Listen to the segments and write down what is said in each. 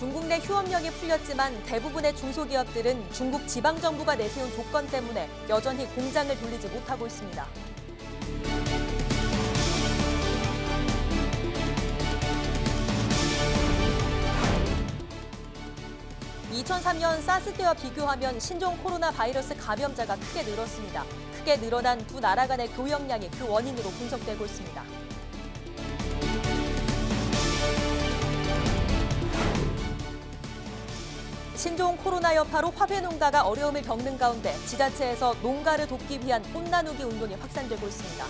중국 내 휴업령이 풀렸지만 대부분의 중소기업들은 중국 지방정부가 내세운 조건 때문에 여전히 공장을 돌리지 못하고 있습니다. 2003년 사스 때와 비교하면 신종 코로나 바이러스 감염자가 크게 늘었습니다. 크게 늘어난 두 나라 간의 교역량이 그 원인으로 분석되고 있습니다. 신종 코로나 여파로 화훼 농가가 어려움을 겪는 가운데 지자체에서 농가를 돕기 위한 꽃 나누기 운동이 확산되고 있습니다.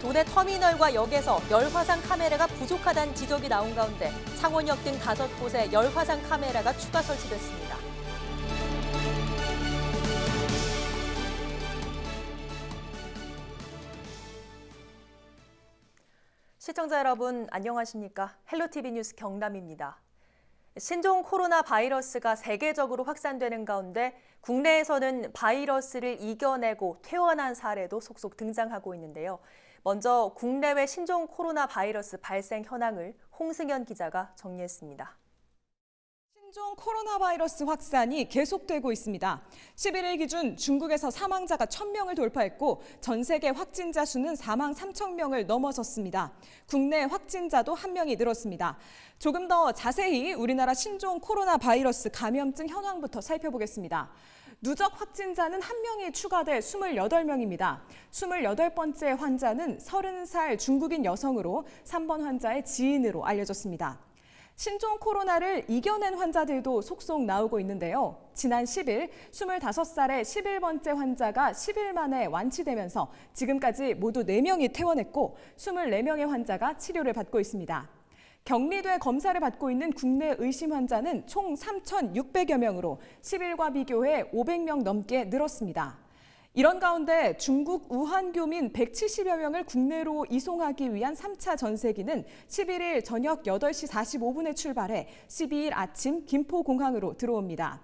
도내 터미널과 역에서 열화상 카메라가 부족하다는 지적이 나온 가운데 창원역 등 5곳에 열화상 카메라가 추가 설치됐습니다. 시청자 여러분, 안녕하십니까? 헬로티비 뉴스 경남입니다. 신종 코로나 바이러스가 세계적으로 확산되는 가운데 국내에서는 바이러스를 이겨내고 퇴원한 사례도 속속 등장하고 있는데요. 먼저 국내외 신종 코로나 바이러스 발생 현황을 홍승현 기자가 정리했습니다. 신종 코로나 바이러스 확산이 계속되고 있습니다. 11일 기준 중국에서 사망자가 1,000명을 돌파했고 전 세계 확진자 수는 4만 3천 명을 넘어섰습니다. 국내 확진자도 1명이 늘었습니다. 조금 더 자세히 우리나라 신종 코로나 바이러스 감염증 현황부터 살펴보겠습니다. 누적 확진자는 1명이 추가돼 28명입니다. 28번째 환자는 30살 중국인 여성으로 3번 환자의 지인으로 알려졌습니다. 신종 코로나를 이겨낸 환자들도 속속 나오고 있는데요. 지난 10일 25살의 11번째 환자가 10일 만에 완치되면서 지금까지 모두 4명이 퇴원했고 24명의 환자가 치료를 받고 있습니다. 격리돼 검사를 받고 있는 국내 의심 환자는 총 3,600여 명으로 10일과 비교해 500명 넘게 늘었습니다. 이런 가운데 중국 우한 교민 170여 명을 국내로 이송하기 위한 3차 전세기는 11일 저녁 8시 45분에 출발해 12일 아침 김포공항으로 들어옵니다.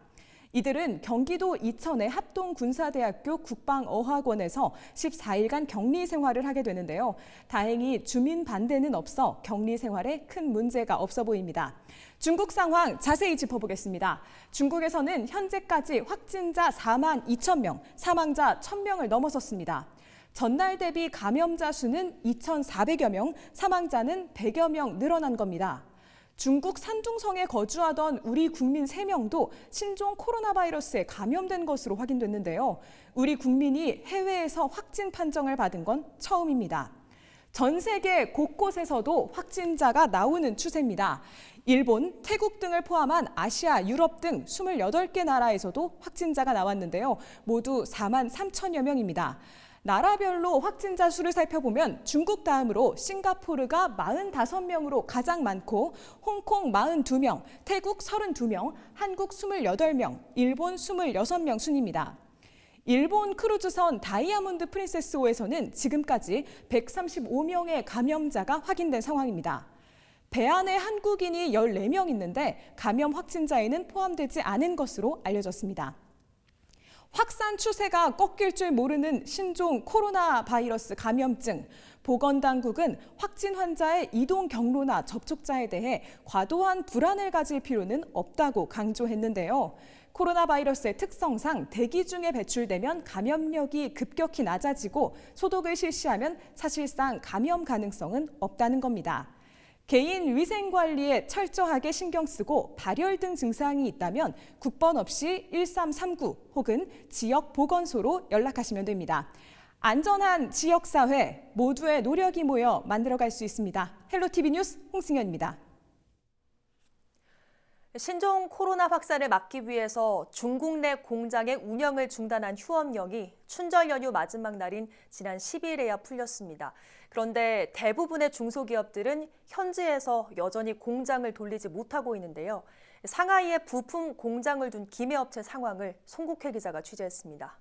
이들은 경기도 이천의 합동군사대학교 국방어학원에서 14일간 격리 생활을 하게 되는데요. 다행히 주민 반대는 없어 격리 생활에 큰 문제가 없어 보입니다. 중국 상황 자세히 짚어보겠습니다. 중국에서는 현재까지 확진자 4만 2천 명, 사망자 1,000명을 넘어섰습니다. 전날 대비 감염자 수는 2,400여 명, 사망자는 100여 명 늘어난 겁니다. 중국 산둥성에 거주하던 우리 국민 3명도 신종 코로나 바이러스에 감염된 것으로 확인됐는데요. 우리 국민이 해외에서 확진 판정을 받은 건 처음입니다. 전 세계 곳곳에서도 확진자가 나오는 추세입니다. 일본, 태국 등을 포함한 아시아, 유럽 등 28개 나라에서도 확진자가 나왔는데요. 모두 4만 3천여 명입니다. 나라별로 확진자 수를 살펴보면 중국 다음으로 싱가포르가 45명으로 가장 많고 홍콩 42명, 태국 32명, 한국 28명, 일본 26명 순입니다. 일본 크루즈선 다이아몬드 프린세스호에서는 지금까지 135명의 감염자가 확인된 상황입니다. 배 안에 한국인이 14명 있는데 감염 확진자에는 포함되지 않은 것으로 알려졌습니다. 확산 추세가 꺾일 줄 모르는 신종 코로나 바이러스 감염증. 보건당국은 확진 환자의 이동 경로나 접촉자에 대해 과도한 불안을 가질 필요는 없다고 강조했는데요. 코로나 바이러스의 특성상 대기 중에 배출되면 감염력이 급격히 낮아지고 소독을 실시하면 사실상 감염 가능성은 없다는 겁니다. 개인 위생 관리에 철저하게 신경 쓰고 발열 등 증상이 있다면 국번 없이 1339 혹은 지역 보건소로 연락하시면 됩니다. 안전한 지역사회, 모두의 노력이 모여 만들어갈 수 있습니다. 헬로티비 뉴스 홍승현입니다. 신종 코로나 확산을 막기 위해서 중국 내 공장의 운영을 중단한 휴업령이 춘절 연휴 마지막 날인 지난 10일에야 풀렸습니다. 그런데 대부분의 중소기업들은 현지에서 여전히 공장을 돌리지 못하고 있는데요. 상하이에 부품 공장을 둔 기매업체 상황을 송국회 기자가 취재했습니다.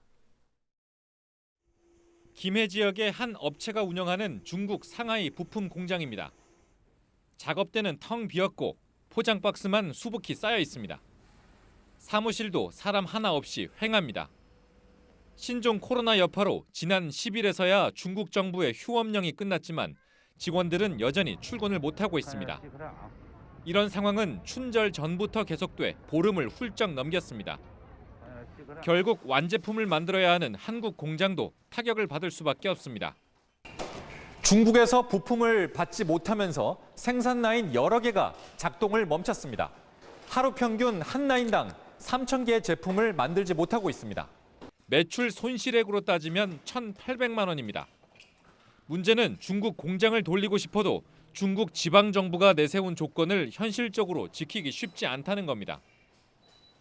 기매 지역의 한 업체가 운영하는 중국 상하이 부품 공장입니다. 작업대는 텅 비었고 포장 박스만 수북히 쌓여 있습니다. 사무실도 사람 하나 없이 휑합니다. 신종 코로나 여파로 지난 10일에서야 중국 정부의 휴업령이 끝났지만 직원들은 여전히 출근을 못하고 있습니다. 이런 상황은 춘절 전부터 계속돼 보름을 훌쩍 넘겼습니다. 결국 완제품을 만들어야 하는 한국 공장도 타격을 받을 수밖에 없습니다. 중국에서 부품을 받지 못하면서 생산 라인 여러 개가 작동을 멈췄습니다. 하루 평균 한 라인당 3,000개의 제품을 만들지 못하고 있습니다. 매출 손실액으로 따지면 1,800만 원입니다. 문제는 중국 공장을 돌리고 싶어도 중국 지방정부가 내세운 조건을 현실적으로 지키기 쉽지 않다는 겁니다.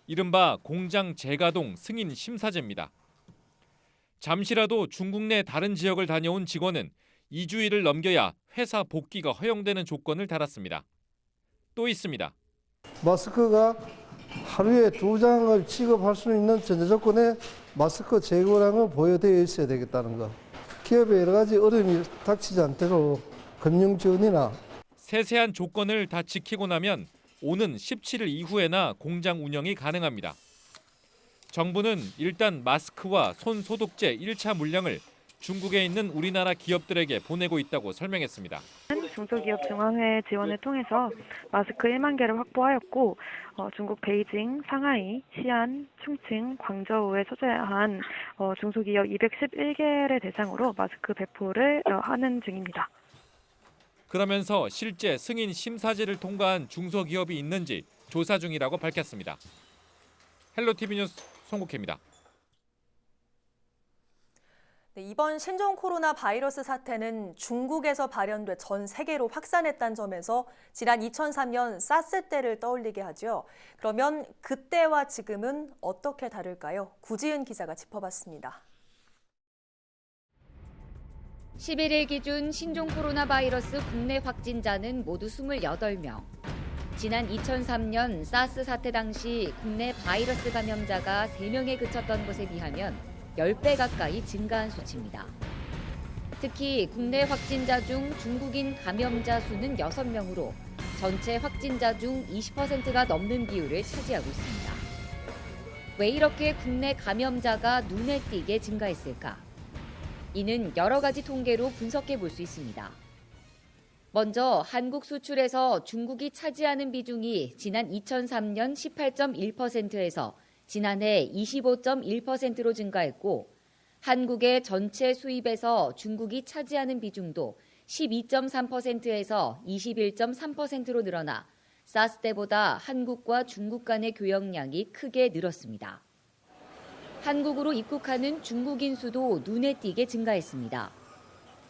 이른바 공장 재가동 승인 심사제입니다. 잠시라도 중국 내 다른 지역을 다녀온 직원은 2주일을 넘겨야 회사 복귀가 허용되는 조건을 달았습니다. 또 있습니다. 마스크가 하루에 2장을 취급할 수 있는 전제 조건에 마스크 재고량을 보여되어 있어야 되겠다는 것. 기업에 여러 가지 어려움이 닥치지 않도록 금융 지원이나 세세한 조건을 다 지키고 나면 오는 17일 이후에나 공장 운영이 가능합니다. 정부는 일단 마스크와 손 소독제 1차 물량을 중국에 있는 우리나라 기업들에게 보내고 있다고 설명했습니다. 중소기업 중앙회 지원을 통해서 마스크 1만 개를 확보하였고 중국 베이징, 상하이, 시안, 충칭, 광저우에 소재한 중소기업 211개를 대상으로 마스크 배포를 하는 중입니다. 그러면서 실제 승인 심사제를 통과한 중소기업이 있는지 조사 중이라고 밝혔습니다. 헬로티비 뉴스 송국혜입니다. 네, 이번 신종 코로나 바이러스 사태는 중국에서 발현돼 전 세계로 확산했다는 점에서 지난 2003년 사스 때를 떠올리게 하죠. 그러면 그때와 지금은 어떻게 다를까요? 구지은 기자가 짚어봤습니다. 11일 기준 신종 코로나 바이러스 국내 확진자는 모두 28명. 지난 2003년 사스 사태 당시 국내 바이러스 감염자가 3명에 그쳤던 것에 비하면 10배 가까이 증가한 수치입니다. 특히 국내 확진자 중 중국인 감염자 수는 6명으로 전체 확진자 중 20%가 넘는 비율을 차지하고 있습니다. 왜 이렇게 국내 감염자가 눈에 띄게 증가했을까? 이는 여러 가지 통계로 분석해 볼 수 있습니다. 먼저 한국 수출에서 중국이 차지하는 비중이 지난 2003년 18.1%에서 지난해 25.1%로 증가했고 한국의 전체 수입에서 중국이 차지하는 비중도 12.3%에서 21.3%로 늘어나 사스 때보다 한국과 중국 간의 교역량이 크게 늘었습니다. 한국으로 입국하는 중국인 수도 눈에 띄게 증가했습니다.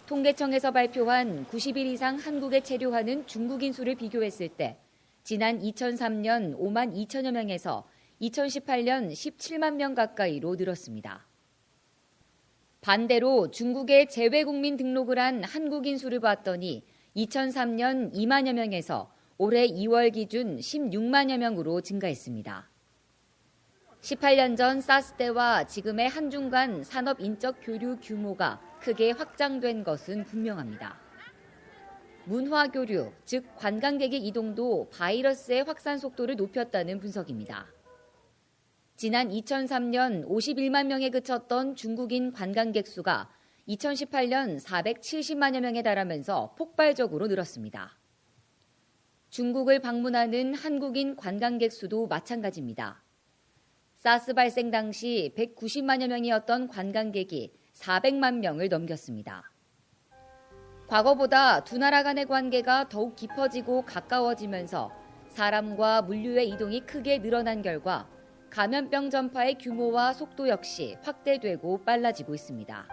통계청에서 발표한 90일 이상 한국에 체류하는 중국인 수를 비교했을 때 지난 2003년 5만 2천여 명에서 2018년 17만 명 가까이로 늘었습니다. 반대로 중국에 재외국민 등록을 한 한국인 수를 봤더니 2003년 2만여 명에서 올해 2월 기준 16만여 명으로 증가했습니다. 18년 전 사스 때와 지금의 한중 간 산업 인적 교류 규모가 크게 확장된 것은 분명합니다. 문화 교류, 즉 관광객의 이동도 바이러스의 확산 속도를 높였다는 분석입니다. 지난 2003년 51만 명에 그쳤던 중국인 관광객 수가 2018년 470만여 명에 달하면서 폭발적으로 늘었습니다. 중국을 방문하는 한국인 관광객 수도 마찬가지입니다. 사스 발생 당시 190만여 명이었던 관광객이 400만 명을 넘겼습니다. 과거보다 두 나라 간의 관계가 더욱 깊어지고 가까워지면서 사람과 물류의 이동이 크게 늘어난 결과 감염병 전파의 규모와 속도 역시 확대되고 빨라지고 있습니다.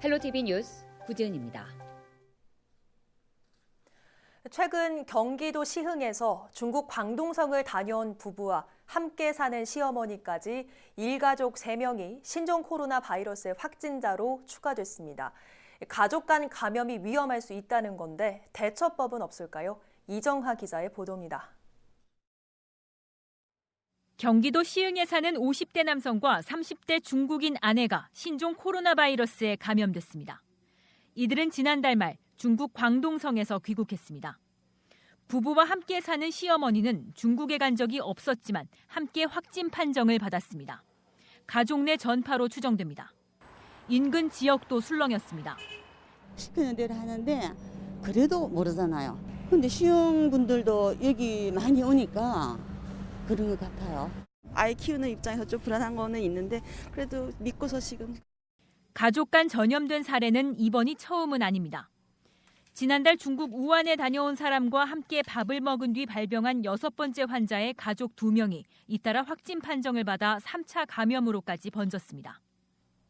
헬로티비 뉴스 구지은입니다. 최근 경기도 시흥에서 중국 광동성을 다녀온 부부와 함께 사는 시어머니까지 일가족 3명이 신종 코로나 바이러스의 확진자로 추가됐습니다. 가족 간 감염이 위험할 수 있다는 건데 대처법은 없을까요? 이정하 기자의 보도입니다. 경기도 시흥에 사는 50대 남성과 30대 중국인 아내가 신종 코로나 바이러스에 감염됐습니다. 이들은 지난달 말 중국 광동성에서 귀국했습니다. 부부와 함께 사는 시어머니는 중국에 간 적이 없었지만 함께 확진 판정을 받았습니다. 가족 내 전파로 추정됩니다. 인근 지역도 술렁였습니다. 시키는 대로 하는데 그래도 모르잖아요. 근데 쉬운 분들도 여기 많이 오니까 그런 것 같아요. 아이 키우는 입장에서 좀 불안한 거는 있는데 그래도 믿고서 지금. 가족 간 전염된 사례는 이번이 처음은 아닙니다. 지난달 중국 우한에 다녀온 사람과 함께 밥을 먹은 뒤 발병한 6번째 환자의 가족 2명이 잇따라 확진 판정을 받아 3차 감염으로까지 번졌습니다.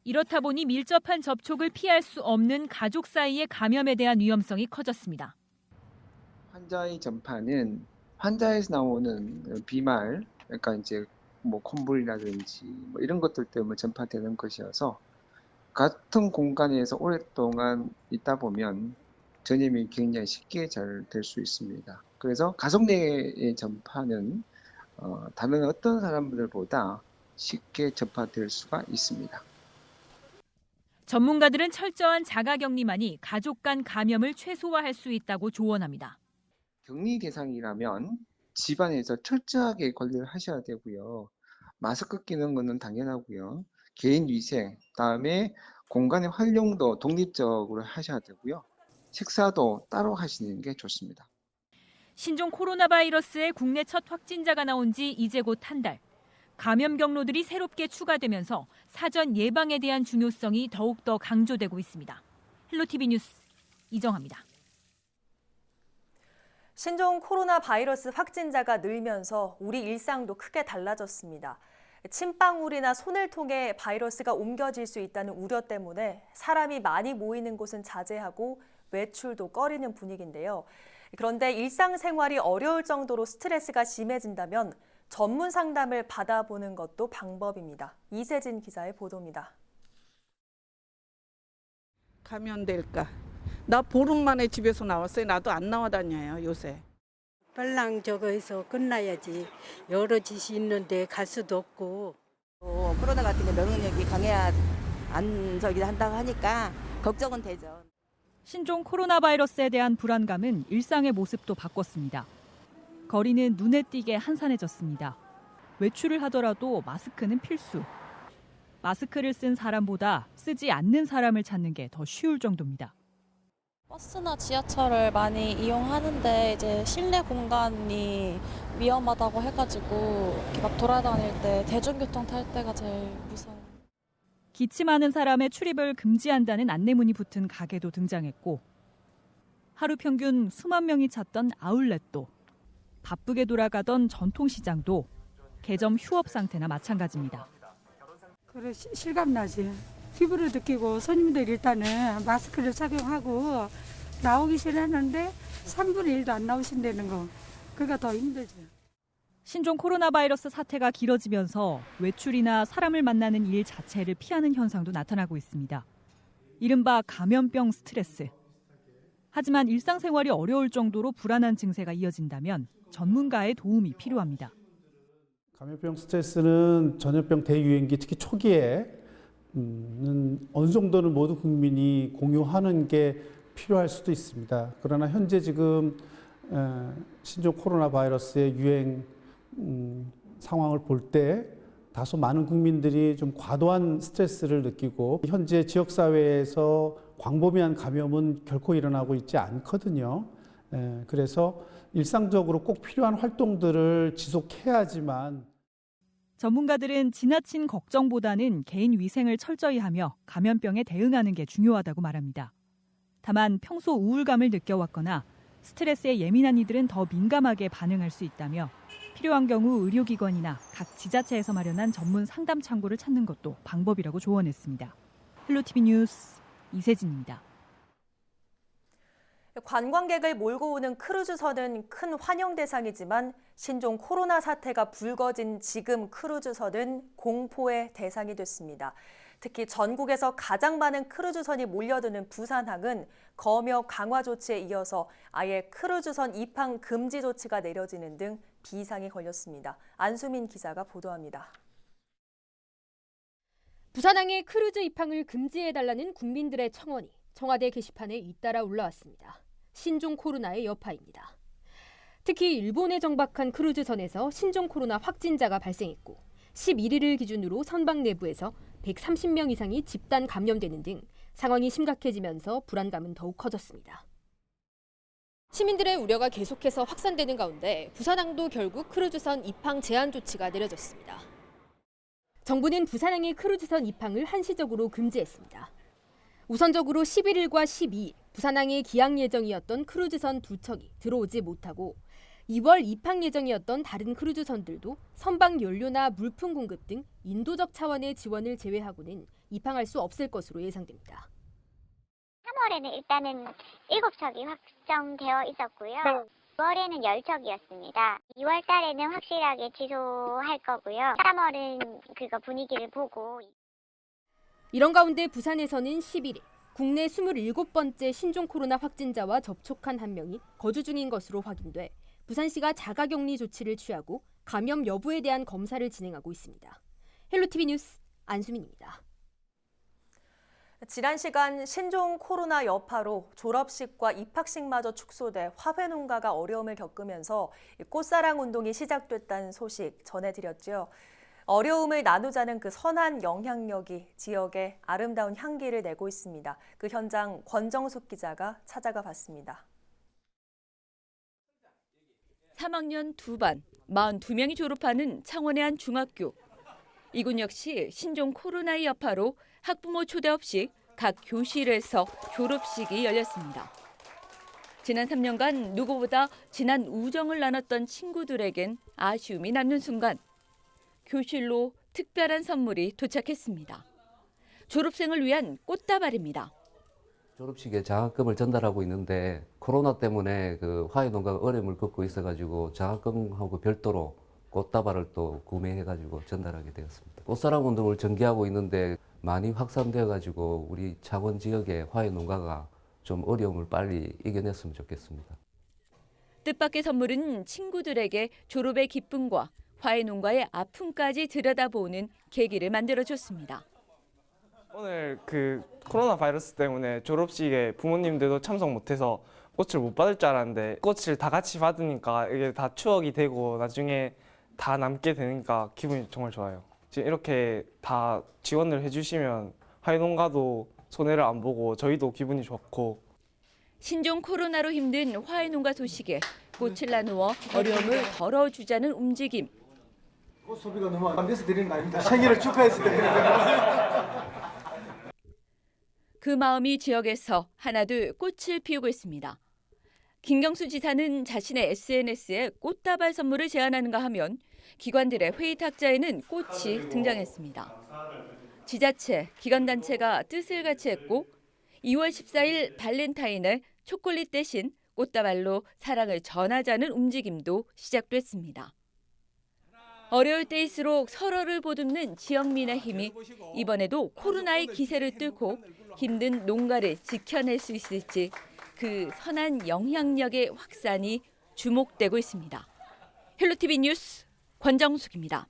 이렇다 보니 밀접한 접촉을 피할 수 없는 가족 사이의 감염에 대한 위험성이 커졌습니다. 환자의 전파는 환자에서 나오는 비말, 그러니까 이제 뭐 콧물이라든지 뭐 이런 것들 때문에 전파되는 것이어서 같은 공간에서 오랫동안 있다 보면 전염이 굉장히 쉽게 잘 될 수 있습니다. 그래서 가족 내의 전파는 다른 어떤 사람들보다 쉽게 전파될 수가 있습니다. 전문가들은 철저한 자가격리만이 가족 간 감염을 최소화할 수 있다고 조언합니다. 격리 대상이라면 집안에서 철저하게 관리를 하셔야 되고요. 마스크 끼는 것은 당연하고요. 개인 위생, 그다음에 공간의 활용도 독립적으로 하셔야 되고요. 식사도 따로 하시는 게 좋습니다. 신종 코로나 바이러스의 국내 첫 확진자가 나온 지 이제 곧 한 달. 감염 경로들이 새롭게 추가되면서 사전 예방에 대한 중요성이 더욱더 강조되고 있습니다. 헬로티비 뉴스 이정아입니다. 신종 코로나 바이러스 확진자가 늘면서 우리 일상도 크게 달라졌습니다. 침방울이나 손을 통해 바이러스가 옮겨질 수 있다는 우려 때문에 사람이 많이 모이는 곳은 자제하고 외출도 꺼리는 분위기인데요. 그런데 일상생활이 어려울 정도로 스트레스가 심해진다면 전문 상담을 받아보는 것도 방법입니다. 이세진 기자의 보도입니다. 감염될까? 나 보름 만에 집에서 나왔어요. 나도 안 나와다녀요, 요새. 빨랑 저거에서 끝나야지. 여러 짓이 있는데 갈 수도 없고. 코로나 같은 게 면역력이 강해야 안 한다고 하니까 걱정은 되죠. 신종 코로나 바이러스에 대한 불안감은 일상의 모습도 바꿨습니다. 거리는 눈에 띄게 한산해졌습니다. 외출을 하더라도 마스크는 필수. 마스크를 쓴 사람보다 쓰지 않는 사람을 찾는 게 더 쉬울 정도입니다. 버스나 지하철을 많이 이용하는데 이제 실내 공간이 위험하다고 해가지고 이렇게 막 돌아다닐 때 대중교통 탈 때가 제일 무서워요. 기침하는 사람의 출입을 금지한다는 안내문이 붙은 가게도 등장했고 하루 평균 수만 명이 찾던 아울렛도 바쁘게 돌아가던 전통시장도 개점 휴업 상태나 마찬가지입니다. 그래 실감 나지. 피부를 느끼고 손님들 일단은 마스크를 착용하고 나오기 싫어하는데 3분의 1도 안 나오신다는 거. 그러니까 더 힘들죠. 신종 코로나 바이러스 사태가 길어지면서 외출이나 사람을 만나는 일 자체를 피하는 현상도 나타나고 있습니다. 이른바 감염병 스트레스. 하지만 일상생활이 어려울 정도로 불안한 증세가 이어진다면 전문가의 도움이 필요합니다. 감염병 스트레스는 전염병 대유행기 특히 초기에는 어느 정도는 모두 국민이 공유하는 게 필요할 수도 있습니다. 그러나 현재 지금 신종 코로나 바이러스의 유행 상황을 볼 때 다소 많은 국민들이 좀 과도한 스트레스를 느끼고 현재 지역사회에서 광범위한 감염은 결코 일어나고 있지 않거든요. 그래서 일상적으로 꼭 필요한 활동들을 지속해야지만. 전문가들은 지나친 걱정보다는 개인 위생을 철저히 하며 감염병에 대응하는 게 중요하다고 말합니다. 다만 평소 우울감을 느껴왔거나 스트레스에 예민한 이들은 더 민감하게 반응할 수 있다며 필요한 경우 의료기관이나 각 지자체에서 마련한 전문 상담 창구를 찾는 것도 방법이라고 조언했습니다. 헬로티비 뉴스 이세진입니다. 관광객을 몰고 오는 크루즈선은 큰 환영 대상이지만 신종 코로나 사태가 불거진 지금 크루즈선은 공포의 대상이 됐습니다. 특히 전국에서 가장 많은 크루즈선이 몰려드는 부산항은 검역 강화 조치에 이어서 아예 크루즈선 입항 금지 조치가 내려지는 등 비상이 걸렸습니다. 안수민 기자가 보도합니다. 부산항의 크루즈 입항을 금지해달라는 국민들의 청원이 청와대 게시판에 잇따라 올라왔습니다. 신종 코로나의 여파입니다. 특히 일본에 정박한 크루즈선에서 신종 코로나 확진자가 발생했고 11일을 기준으로 선박 내부에서 130명 이상이 집단 감염되는 등 상황이 심각해지면서 불안감은 더욱 커졌습니다. 시민들의 우려가 계속해서 확산되는 가운데 부산항도 결국 크루즈선 입항 제한 조치가 내려졌습니다. 정부는 부산항의 크루즈선 입항을 한시적으로 금지했습니다. 우선적으로 11일과 12일 부산항에 기항 예정이었던 크루즈선 2척이 들어오지 못하고 2월 입항 예정이었던 다른 크루즈선들도 선박 연료나 물품 공급 등 인도적 차원의 지원을 제외하고는 입항할 수 없을 것으로 예상됩니다. 3월에는 일단은 7척이 확정되어 있었고요. 9월에는 10척이었습니다. 2월 달에는 확실하게 취소할 거고요. 3월은 그거 분위기를 보고. 이런 가운데 부산에서는 11일 국내 27번째 신종 코로나 확진자와 접촉한 한 명이 거주 중인 것으로 확인돼 부산시가 자가격리 조치를 취하고 감염 여부에 대한 검사를 진행하고 있습니다. 헬로티비 뉴스 안수민입니다. 지난 시간 신종 코로나 여파로 졸업식과 입학식마저 축소돼 화훼 농가가 어려움을 겪으면서 꽃사랑 운동이 시작됐다는 소식 전해드렸죠. 어려움을 나누자는 그 선한 영향력이 지역에 아름다운 향기를 내고 있습니다. 그 현장 권정숙 기자가 찾아가 봤습니다. 3학년 2반, 42명이 졸업하는 창원의 한 중학교. 이곳 역시 신종 코로나의 여파로 학부모 초대 없이 각 교실에서 졸업식이 열렸습니다. 지난 3년간 누구보다 진한 우정을 나눴던 친구들에겐 아쉬움이 남는 순간 교실로 특별한 선물이 도착했습니다. 졸업생을 위한 꽃다발입니다. 졸업식에 장학금을 전달하고 있는데 코로나 때문에 그 화훼 농가가 어려움을 겪고 있어가지고 장학금하고 별도로 꽃다발을 또 구매해가지고 전달하게 되었습니다. 꽃사랑 운동을 전개하고 있는데 많이 확산되어가지고 우리 창원 지역의 화훼 농가가 좀 어려움을 빨리 이겨냈으면 좋겠습니다. 뜻밖의 선물은 친구들에게 졸업의 기쁨과 화훼 농가의 아픔까지 들여다보는 계기를 만들어줬습니다. 오늘 그 코로나 바이러스 때문에 졸업식에 부모님들도 참석 못해서 꽃을 못 받을 줄 알았는데 꽃을 다 같이 받으니까 이게 다 추억이 되고 나중에 다 남게 되니까 기분이 정말 좋아요. 지금 이렇게 다 지원을 해주시면 화훼 농가도 손해를 안 보고 저희도 기분이 좋고. 신종 코로나로 힘든 화훼 농가 소식에 꽃을 나누어 어려움을 덜어주자는 움직임. 꽃 소비가 너무 안 돼서 드리는 거 아닙니다. 생일을 축하해서 드리는 거예요. 그 마음이 지역에서 하나둘 꽃을 피우고 있습니다. 김경수 지사는 자신의 SNS에 꽃다발 선물을 제안하는가 하면 기관들의 회의 탁자에는 꽃이 등장했습니다. 지자체, 기관단체가 뜻을 같이 했고 2월 14일 발렌타인에 초콜릿 대신 꽃다발로 사랑을 전하자는 움직임도 시작됐습니다. 어려울 때일수록 서로를 보듬는 지역민의 힘이 이번에도 코로나의 기세를 뚫고 힘든 농가를 지켜낼 수 있을지 그 선한 영향력의 확산이 주목되고 있습니다. 헬로티비 뉴스 권정숙입니다.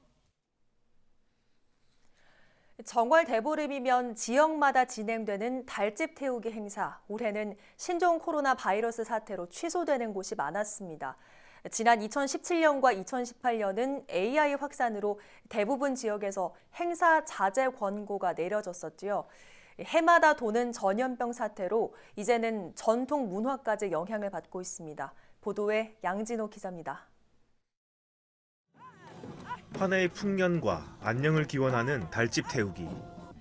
정월 대보름이면 지역마다 진행되는 달집 태우기 행사, 올해는 신종 코로나 바이러스 사태로 취소되는 곳이 많았습니다. 지난 2017년과 2018년은 AI 확산으로 대부분 지역에서 행사 자제 권고가 내려졌었지요. 해마다 도는 전염병 사태로 이제는 전통 문화까지 영향을 받고 있습니다. 보도에 양진호 기자입니다. 환해의 풍년과 안녕을 기원하는 달집 태우기.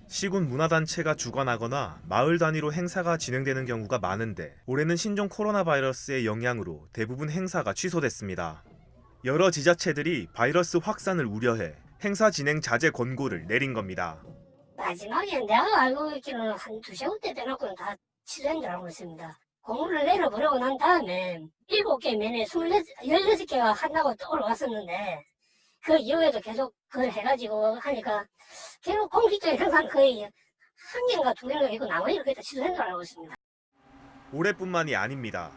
시군 문화단체가 주관하거나 마을 단위로 행사가 진행되는 경우가 많은데 올해는 신종 코로나 바이러스의 영향으로 대부분 행사가 취소됐습니다. 여러 지자체들이 바이러스 확산을 우려해 행사 진행 자제 권고를 내린 겁니다. 마지막에 내가 알고 있기로는 한 2시간대 되놓고는 다 취소한 줄 알고 있습니다. 공고를 내려보내고 난 다음에 7개 면에 16개가 한다고 올라왔었는데 그 이후에도 계속 그걸 해가지고 하니까 결국 공식적인 행사는 거의 1개인가 2개인가 있고 나머지를 거의 다 취소한 줄 알고 있습니다. 올해뿐만이 아닙니다.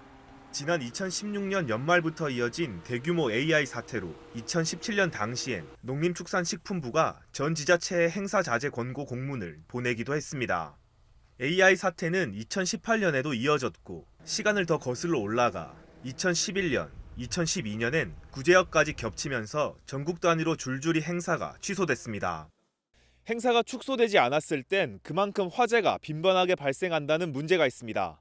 지난 2016년 연말부터 이어진 대규모 AI 사태로 2017년 당시엔 농림축산식품부가 전 지자체에 행사 자제 권고 공문을 보내기도 했습니다. AI 사태는 2018년에도 이어졌고 시간을 더 거슬러 올라가 2011년, 2012년엔 구제역까지 겹치면서 전국 단위로 줄줄이 행사가 취소됐습니다. 행사가 축소되지 않았을 땐 그만큼 화재가 빈번하게 발생한다는 문제가 있습니다.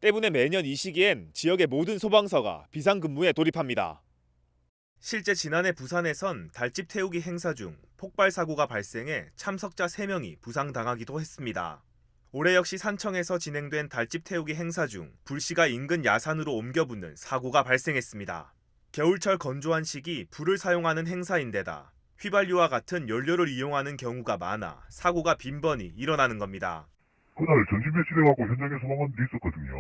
때문에 매년 이 시기엔 지역의 모든 소방서가 비상근무에 돌입합니다. 실제 지난해 부산에선 달집 태우기 행사 중 폭발 사고가 발생해 참석자 3명이 부상당하기도 했습니다. 올해 역시 산청에서 진행된 달집 태우기 행사 중 불씨가 인근 야산으로 옮겨 붙는 사고가 발생했습니다. 겨울철 건조한 시기 불을 사용하는 행사인데다 휘발유와 같은 연료를 이용하는 경우가 많아 사고가 빈번히 일어나는 겁니다. 그날 전진 배치돼갖고 현장에 소방관들이 있었거든요.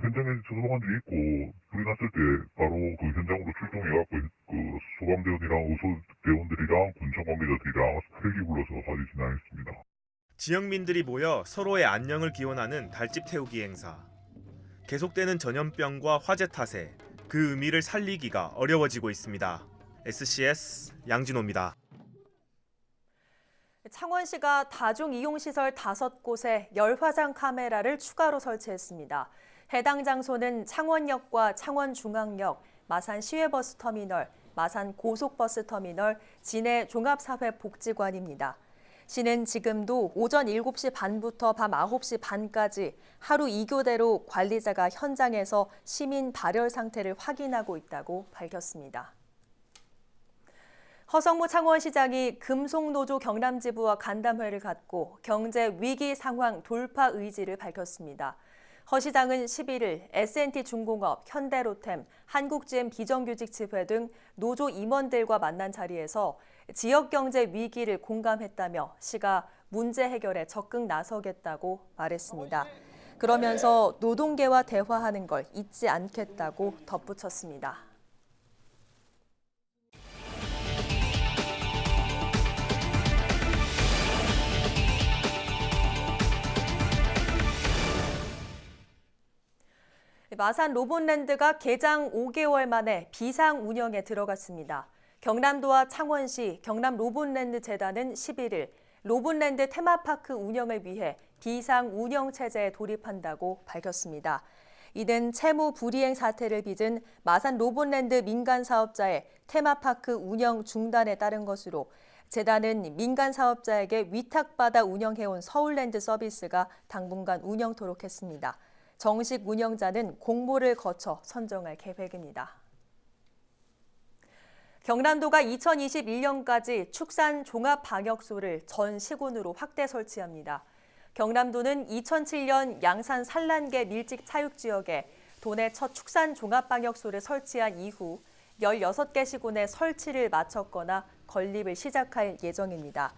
현장에 소방관들이 있고 불이 났을 때 바로 그 현장으로 출동해갖고 그 소방대원이랑 의소대원들이랑 군청 관계자들이랑 헬기 불러서 화재 진행했습니다. 지역민들이 모여 서로의 안녕을 기원하는 달집 태우기 행사. 계속되는 전염병과 화재 탓에 그 의미를 살리기가 어려워지고 있습니다. SCS 양진호입니다. 창원시가 다중이용시설 5곳에 열화상 카메라를 추가로 설치했습니다. 해당 장소는 창원역과 창원중앙역, 마산 시외버스터미널, 마산 고속버스터미널, 진해 종합사회복지관입니다. 시는 지금도 오전 7시 반부터 밤 9시 반까지 하루 2교대로 관리자가 현장에서 시민 발열 상태를 확인하고 있다고 밝혔습니다. 허성무 창원시장이 금속노조 경남지부와 간담회를 갖고 경제 위기 상황 돌파 의지를 밝혔습니다. 허 시장은 11일 S&T중공업, 현대로템, 한국GM 비정규직지회 등 노조 임원들과 만난 자리에서 지역경제 위기를 공감했다며 시가 문제 해결에 적극 나서겠다고 말했습니다. 그러면서 노동계와 대화하는 걸 잊지 않겠다고 덧붙였습니다. 마산 로봇랜드가 개장 5개월 만에 비상 운영에 들어갔습니다. 경남도와 창원시 경남로봇랜드재단은 11일 로봇랜드 테마파크 운영을 위해 비상 운영 체제에 돌입한다고 밝혔습니다. 이는 채무 불이행 사태를 빚은 마산 로봇랜드 민간 사업자의 테마파크 운영 중단에 따른 것으로 재단은 민간 사업자에게 위탁받아 운영해온 서울랜드 서비스가 당분간 운영토록 했습니다. 정식 운영자는 공모를 거쳐 선정할 계획입니다. 경남도가 2021년까지 축산 종합방역소를 전 시군으로 확대 설치합니다. 경남도는 2007년 양산 산란계 밀집 차육 지역에 도내 첫 축산 종합방역소를 설치한 이후 16개 시군에 설치를 마쳤거나 건립을 시작할 예정입니다.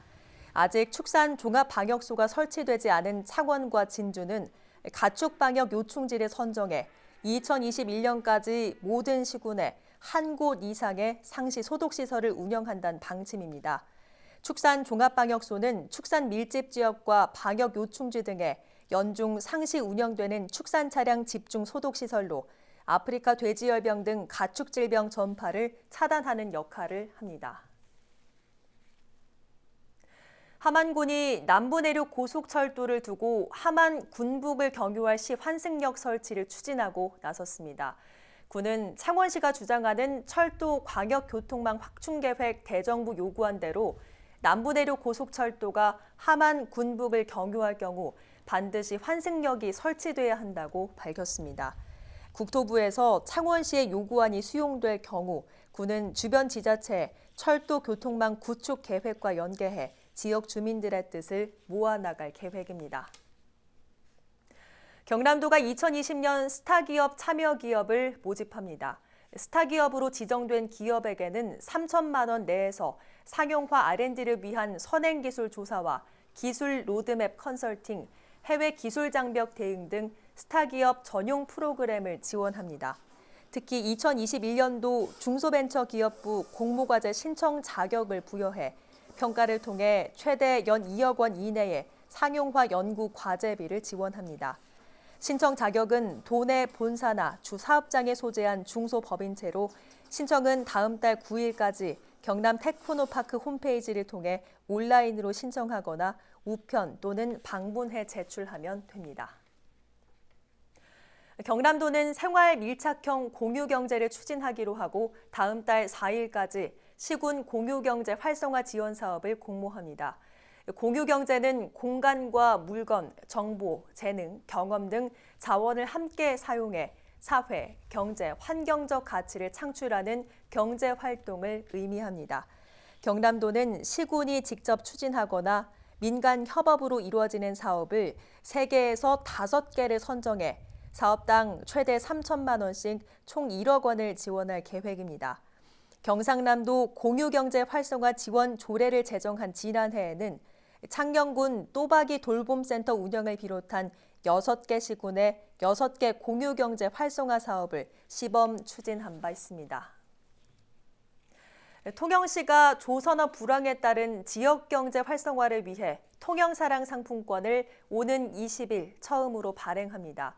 아직 축산 종합방역소가 설치되지 않은 창원과 진주는 가축방역 요충지를 선정해 2021년까지 모든 시군에 한 곳 이상의 상시 소독시설을 운영한다는 방침입니다. 축산 종합방역소는 축산 밀집 지역과 방역 요충지 등에 연중 상시 운영되는 축산 차량 집중 소독시설로 아프리카 돼지열병 등 가축질병 전파를 차단하는 역할을 합니다. 함안군이 남부내륙 고속철도를 두고 함안 군북을 경유할 시 환승역 설치를 추진하고 나섰습니다. 군은 창원시가 주장하는 철도 광역교통망 확충계획 대정부 요구한 대로 남부내륙 고속철도가 함안 군북을 경유할 경우 반드시 환승역이 설치돼야 한다고 밝혔습니다. 국토부에서 창원시의 요구안이 수용될 경우 군은 주변 지자체에 철도 교통망 구축 계획과 연계해 지역 주민들의 뜻을 모아나갈 계획입니다. 경남도가 2020년 스타기업 참여기업을 모집합니다. 스타기업으로 지정된 기업에게는 3천만 원 내에서 상용화 R&D를 위한 선행기술 조사와 기술 로드맵 컨설팅, 해외 기술 장벽 대응 등 스타기업 전용 프로그램을 지원합니다. 특히 2021년도 중소벤처기업부 공모과제 신청 자격을 부여해 평가를 통해 최대 연 2억 원 이내의 상용화 연구 과제비를 지원합니다. 신청 자격은 도내 본사나 주 사업장에 소재한 중소법인체로 신청은 다음 달 9일까지 경남 테크노파크 홈페이지를 통해 온라인으로 신청하거나 우편 또는 방문해 제출하면 됩니다. 경남도는 생활 밀착형 공유경제를 추진하기로 하고 다음 달 4일까지 시군 공유경제 활성화 지원 사업을 공모합니다. 공유경제는 공간과 물건, 정보, 재능, 경험 등 자원을 함께 사용해 사회, 경제, 환경적 가치를 창출하는 경제 활동을 의미합니다. 경남도는 시군이 직접 추진하거나 민간 협업으로 이루어지는 사업을 3개에서 5개를 선정해 사업당 최대 3천만 원씩 총 1억 원을 지원할 계획입니다. 경상남도 공유경제 활성화 지원 조례를 제정한 지난해에는 창녕군 또박이 돌봄센터 운영을 비롯한 6개 시군의 6개 공유경제 활성화 사업을 시범 추진한 바 있습니다. 통영시가 조선업 불황에 따른 지역경제 활성화를 위해 통영사랑 상품권을 오는 20일 처음으로 발행합니다.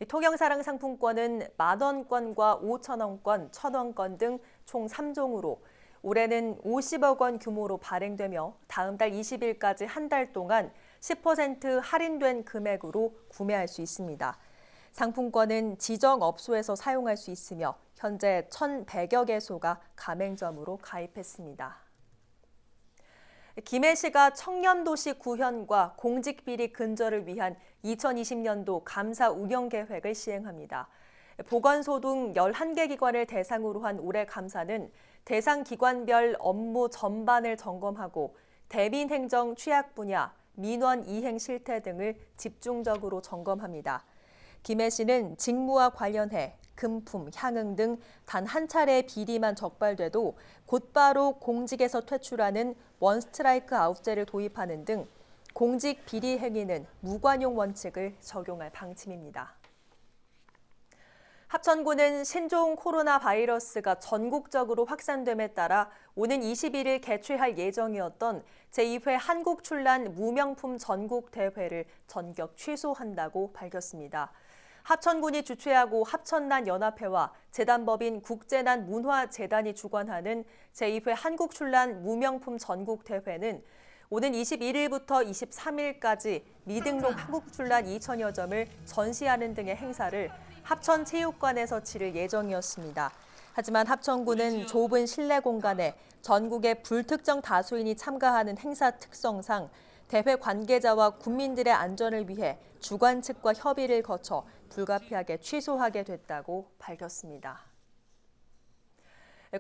통영사랑 상품권은 만원권과 5천원권, 1,000원권 등 총 3종으로 올해는 50억 원 규모로 발행되며 다음 달 20일까지 한 달 동안 10% 할인된 금액으로 구매할 수 있습니다. 상품권은 지정업소에서 사용할 수 있으며 현재 1,100여 개소가 가맹점으로 가입했습니다. 김해시가 청년도시 구현과 공직비리 근절을 위한 2020년도 감사 운영 계획을 시행합니다. 보건소 등 11개 기관을 대상으로 한 올해 감사는 대상 기관별 업무 전반을 점검하고 대민행정 취약 분야, 민원 이행 실태 등을 집중적으로 점검합니다. 김해시는 직무와 관련해 금품, 향응 등 단 한 차례의 비리만 적발돼도 곧바로 공직에서 퇴출하는 원스트라이크 아웃제를 도입하는 등 공직 비리 행위는 무관용 원칙을 적용할 방침입니다. 합천군은 신종 코로나 바이러스가 전국적으로 확산됨에 따라 오는 21일 개최할 예정이었던 제2회 한국출란 무명품 전국대회를 전격 취소한다고 밝혔습니다. 합천군이 주최하고 합천난연합회와 재단법인 국제난문화재단이 주관하는 제2회 한국출란 무명품 전국대회는 오는 21일부터 23일까지 미등록 한국출란 2천여 점을 전시하는 등의 행사를 합천체육관에서 치를 예정이었습니다. 하지만 합천군은 좁은 실내 공간에 전국의 불특정 다수인이 참가하는 행사 특성상 대회 관계자와 국민들의 안전을 위해 주관 측과 협의를 거쳐 불가피하게 취소하게 됐다고 밝혔습니다.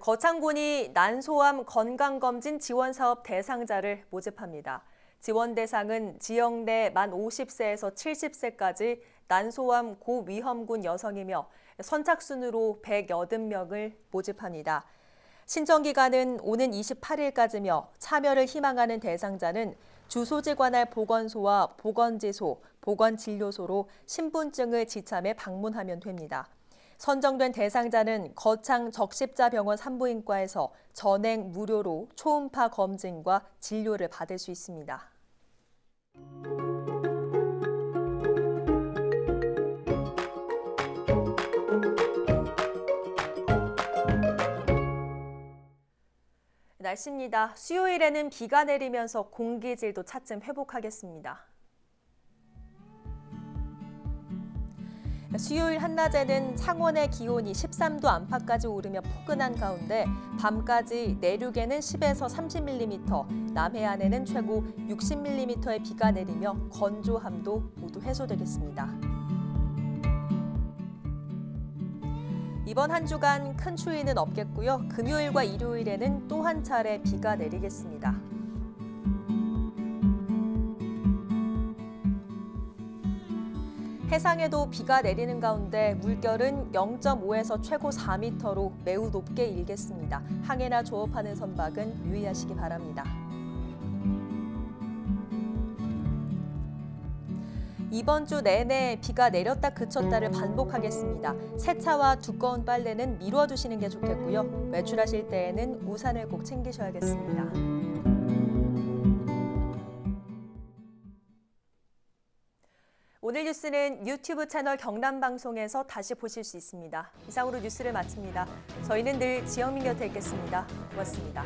거창군이 난소암 건강검진 지원사업 대상자를 모집합니다. 지원 대상은 지역 내 만 50세에서 70세까지 난소암 고위험군 여성이며 선착순으로 180명을 모집합니다. 신청 기간은 오는 28일까지며 참여를 희망하는 대상자는 주소지 관할 보건소와 보건지소, 보건진료소로 신분증을 지참해 방문하면 됩니다. 선정된 대상자는 거창 적십자병원 산부인과에서 전액 무료로 초음파 검진과 진료를 받을 수 있습니다. 날씨입니다. 수요일에는 비가 내리면서 공기질도 차츰 회복하겠습니다. 수요일 한낮에는 창원의 기온이 13도 안팎까지 오르며 포근한 가운데 밤까지 내륙에는 10에서 30mm, 남해안에는 최고 60mm의 비가 내리며 건조함도 모두 해소되겠습니다. 이번 한 주간 큰 추위는 없겠고요. 금요일과 일요일에는 또 한 차례 비가 내리겠습니다. 해상에도 비가 내리는 가운데 물결은 0.5에서 최고 4m로 매우 높게 일겠습니다. 항해나 조업하는 선박은 유의하시기 바랍니다. 이번 주 내내 비가 내렸다 그쳤다를 반복하겠습니다. 세차와 두꺼운 빨래는 미뤄두시는 게 좋겠고요. 외출하실 때에는 우산을 꼭 챙기셔야겠습니다. 오늘 뉴스는 유튜브 채널 경남방송에서 다시 보실 수 있습니다. 이상으로 뉴스를 마칩니다. 저희는 늘 지영민 곁에 있겠습니다. 고맙습니다.